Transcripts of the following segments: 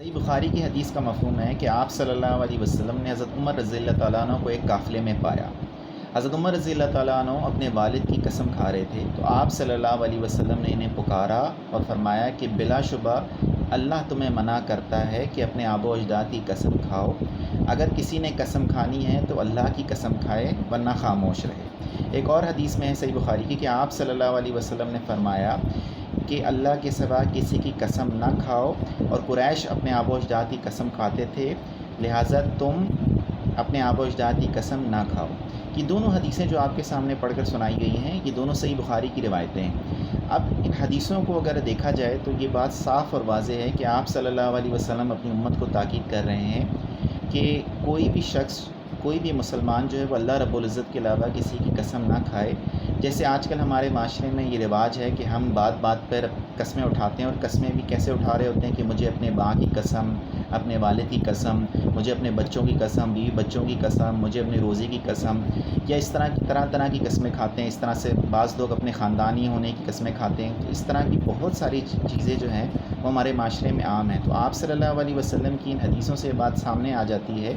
صحیح بخاری کی حدیث کا مفہوم ہے کہ آپ صلی اللہ علیہ وسلم نے حضرت عمر رضی اللہ تعالیٰ عنہ کو ایک قافلے میں پایا۔ حضرت عمر رضی اللہ تعالیٰ عنہ اپنے والد کی قسم کھا رہے تھے، تو آپ صلی اللہ علیہ وسلم نے انہیں پکارا اور فرمایا کہ بلا شبہ اللہ تمہیں منع کرتا ہے کہ اپنے آبا و اجداد کی قسم کھاؤ۔ اگر کسی نے قسم کھانی ہے تو اللہ کی قسم کھائے ورنہ خاموش رہے۔ ایک اور حدیث میں ہے صحیح بخاری کی کہ آپ صلی اللہ علیہ وسلم نے فرمایا کہ اللہ کے سوا کسی کی قسم نہ کھاؤ، اور قریش اپنے آبا و اجداد کی قسم کھاتے تھے، لہٰذا تم اپنے آبا و اجداد کی قسم نہ کھاؤ۔ یہ دونوں حدیثیں جو آپ کے سامنے پڑھ کر سنائی گئی ہیں، یہ دونوں صحیح بخاری کی روایتیں ہیں۔ اب ان حدیثوں کو اگر دیکھا جائے تو یہ بات صاف اور واضح ہے کہ آپ صلی اللہ علیہ وسلم اپنی امت کو تاکید کر رہے ہیں کہ کوئی بھی شخص، کوئی بھی مسلمان جو ہے وہ اللہ رب العزت کے علاوہ کسی کی قسم نہ کھائے۔ جیسے آج کل ہمارے معاشرے میں یہ رواج ہے کہ ہم بات بات پر قسمیں اٹھاتے ہیں، اور قسمیں بھی کیسے اٹھا رہے ہوتے ہیں کہ مجھے اپنے ماں کی قسم، اپنے والد کی قسم، مجھے اپنے بچوں کی قسم، بیوی بچوں کی قسم، مجھے اپنے روزی کی قسم، یا اس طرح کی قسمیں کھاتے ہیں۔ اس طرح سے بعض لوگ اپنے خاندانی ہونے کی قسمیں کھاتے ہیں۔ تو اس طرح کی بہت ساری چیزیں جو ہیں وہ ہمارے معاشرے میں عام ہیں۔ تو آپ صلی اللہ علیہ وسلم کی ان حدیثوں سے بات سامنے آ جاتی ہے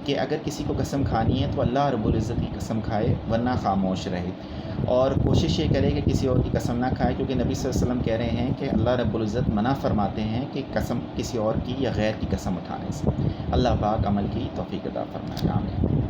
کہ اگر کسی کو قسم کھانی ہے تو اللہ رب العزت کی قسم کھائے ورنہ خاموش رہے، اور کوشش یہ کرے کہ کسی اور کی قسم نہ کھائے، کیونکہ نبی صلی اللہ علیہ وسلم کہہ رہے ہیں کہ اللہ رب العزت منع فرماتے ہیں کہ قسم کسی اور کی یا غیر کی قسم اٹھانے سے۔ اللہ پاک عمل کی توفیق عطا فرمائے، آمین۔